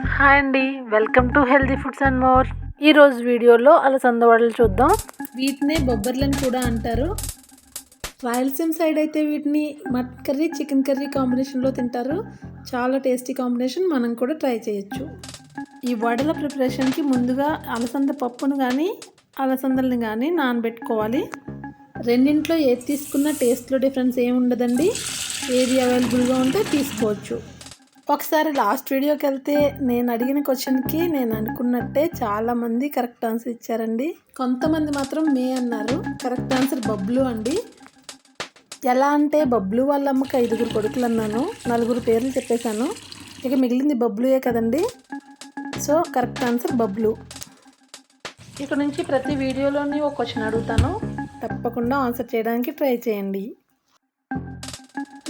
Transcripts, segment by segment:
Hi అండి, welcome to healthy foods and more. ఈరోజు వీడియోలో అలసంద వడలు చూద్దాం. వీటినే బొబ్బర్లని కూడా అంటారు. రాయలసీమ సైడ్ అయితే వీటిని మటన్ కర్రీ, చికెన్ కర్రీ కాంబినేషన్లో తింటారు. చాలా టేస్టీ కాంబినేషన్, మనం కూడా ట్రై చేయొచ్చు. ఈ వడల ప్రిపరేషన్కి ముందుగా అలసంద పప్పును కానీ అలసందల్ని కానీ నానబెట్టుకోవాలి. రెండింట్లో ఏది తీసుకున్నా టేస్ట్లో డిఫరెన్స్ ఏమి ఉండదండి. ఏది అవైలబుల్గా ఉంటే తీసుకోవచ్చు. ఒకసారి లాస్ట్ వీడియోకి వెళ్తే నేను అడిగిన క్వశ్చన్కి నేను అనుకున్నట్టే చాలామంది కరెక్ట్ ఆన్సర్ ఇచ్చారండి. కొంతమంది మాత్రం మే అన్నారు. కరెక్ట్ ఆన్సర్ బబ్లు అండి. ఎలా అంటే బబ్లు వాళ్ళ అమ్మకి 5 కొడుకులు అన్నాను, 4 పేర్లు చెప్పేశాను. ఇక మిగిలింది బబ్లుయే కదండి. So correct answer Bablu. ఇక నుంచి ప్రతి వీడియోలోని ఒక క్వశ్చన్ అడుగుతాను, తప్పకుండా ఆన్సర్ చేయడానికి ట్రై చేయండి.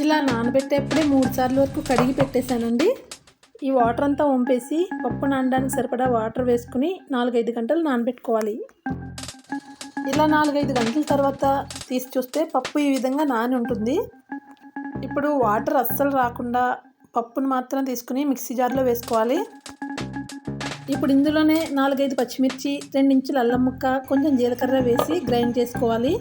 ఇలా నానబెట్టేప్పుడే 3 సార్లు వరకు కడిగి పెట్టేశానండి. ఈ వాటర్ అంతా వంపేసి పప్పు నానడానికి సరిపడా వాటర్ వేసుకుని 4-5 గంటలు నానబెట్టుకోవాలి. ఇలా 4-5 గంటల తర్వాత తీసి చూస్తే పప్పు ఈ విధంగా నాని ఉంటుంది. ఇప్పుడు వాటర్ అస్సలు రాకుండా పప్పును మాత్రం తీసుకుని మిక్సీ జార్లో వేసుకోవాలి. ఇప్పుడు ఇందులోనే 4-5 పచ్చిమిర్చి, 2 ఇంచుల అల్లం ముక్క, కొంచెం జీలకర్ర వేసి గ్రైండ్ చేసుకోవాలి.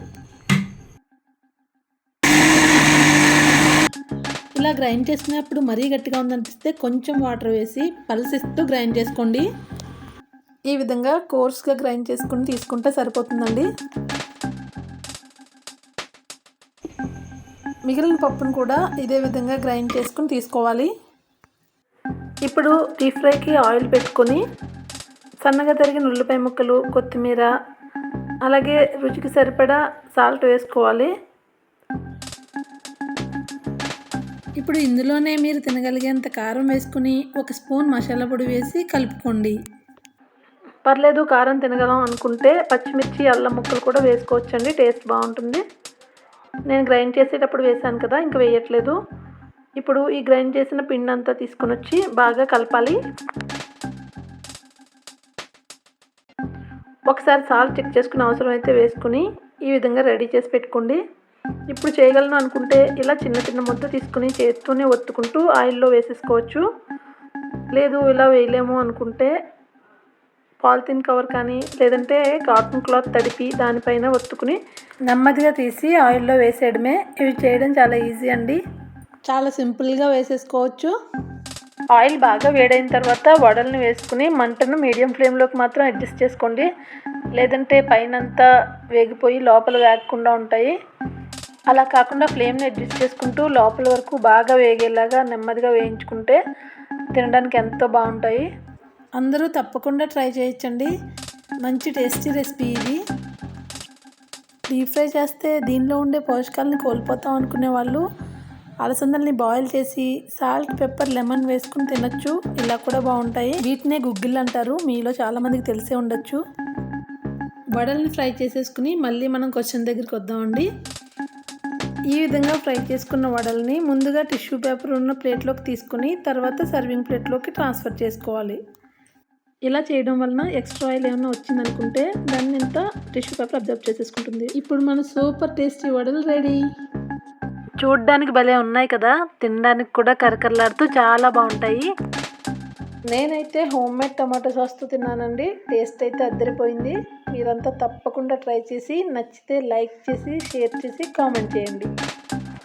ఇలా గ్రైండ్ చేసుకునేప్పుడు మరీ గట్టిగా ఉందనిపిస్తే కొంచెం వాటర్ వేసి పల్సిస్తూ గ్రైండ్ చేసుకోండి. ఈ విధంగా కోర్స్గా గ్రైండ్ చేసుకుని తీసుకుంటే సరిపోతుందండి. మిగిలిన పప్పును కూడా ఇదే విధంగా గ్రైండ్ చేసుకుని తీసుకోవాలి. ఇప్పుడు డీప్ ఫ్రైకి ఆయిల్ పెట్టుకొని సన్నగా తరిగిన ఉల్లిపాయ ముక్కలు, కొత్తిమీర, అలాగే రుచికి సరిపడా సాల్ట్ వేసుకోవాలి. ఇప్పుడు ఇందులోనే మీరు తినగలిగేంత కారం వేసుకుని 1 స్పూన్ మసాలా పొడి వేసి కలుపుకోండి. పర్లేదు, కారం తినగలం అనుకుంటే పచ్చిమిర్చి, అల్లం ముక్కలు కూడా వేసుకోవచ్చండి, టేస్ట్ బాగుంటుంది. నేను గ్రైండ్ చేసేటప్పుడు వేసాను కదా, ఇంకా వేయట్లేదు. ఇప్పుడు ఈ గ్రైండ్ చేసిన పిండి అంతా తీసుకొని వచ్చి బాగా కలపాలి. ఒకసారి సాల్ట్ చెక్ చేసుకుని అవసరమైతే వేసుకుని ఈ విధంగా రెడీ చేసి పెట్టుకోండి. ఇప్పుడు చేయగలను అనుకుంటే ఇలా చిన్న చిన్న ముద్ద తీసుకుని చేత్తోనే ఒత్తుకుంటూ ఆయిల్లో వేసేసుకోవచ్చు. లేదు ఇలా వేయలేము అనుకుంటే పాలిథిన్ కవర్ కానీ లేదంటే కాటన్ క్లాత్ తడిపి దానిపైన ఒత్తుకుని నెమ్మదిగా తీసి ఆయిల్లో వేసేయడమే. ఇవి చేయడం చాలా ఈజీ అండి, చాలా సింపుల్గా వేసేసుకోవచ్చు. ఆయిల్ బాగా వేడైన తర్వాత వడల్ని వేసుకుని మంటను మీడియం ఫ్లేమ్లోకి మాత్రం అడ్జస్ట్ చేసుకోండి, లేదంటే పైనంతా వేగిపోయి లోపల వేగకుండా ఉంటాయి. అలా కాకుండా ఫ్లేమ్ని అడ్జస్ట్ చేసుకుంటూ లోపల వరకు బాగా వేగేలాగా నెమ్మదిగా వేయించుకుంటే తినడానికి ఎంతో బాగుంటాయి. అందరూ తప్పకుండా ట్రై చేయొచ్చండి, మంచి టేస్టీ రెసిపీ ఇది. డీప్ ఫ్రై చేస్తే దీనిలో ఉండే పోషకాలని కోల్పోతాం అనుకునే వాళ్ళు అలసందల్ని బాయిల్ చేసి సాల్ట్, పెప్పర్, లెమన్ వేసుకుని తినొచ్చు. ఇలా కూడా బాగుంటాయి. వీటినే గుగ్గిళ్ళు అంటారు, మీలో చాలామందికి తెలిసే ఉండొచ్చు. వడల్ని ఫ్రై చేసేసుకుని మళ్ళీ మనం క్వశ్చన్ దగ్గరికి వద్దామండి. ఈ విధంగా ఫ్రై చేసుకున్న వడల్ని ముందుగా టిష్యూ పేపర్ ఉన్న ప్లేట్లోకి తీసుకుని తర్వాత సర్వింగ్ ప్లేట్లోకి ట్రాన్స్ఫర్ చేసుకోవాలి. ఇలా చేయడం వలన ఎక్స్ట్రా ఆయిల్ ఏమైనా వచ్చిందనుకుంటే దాన్ని ఎంత టిష్యూ పేపర్ అబ్జర్వ్ చేసేసుకుంటుంది. ఇప్పుడు మన సూపర్ టేస్టీ వడలు రెడీ. చూడ్డానికి భలే ఉన్నాయి కదా, తినడానికి కూడా కరకరలాడుతూ చాలా బాగుంటాయి. నేనైతే హోమ్మేడ్ టమాటో సాస్తో తిన్నానండి. టేస్ట్ అయితే అద్దరిపోయింది. మీరంతా తప్పకుండా ట్రై చేసి నచ్చితే లైక్ చేసి, షేర్ చేసి, కామెంట్ చేయండి.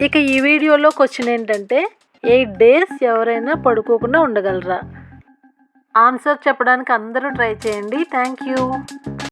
ఇక ఈ వీడియోలో క్వశ్చన్ ఏంటంటే 8 days ఎవరైనా పడుకోకుండా ఉండగలరా? ఆన్సర్ చెప్పడానికి అందరూ ట్రై చేయండి. Thank you.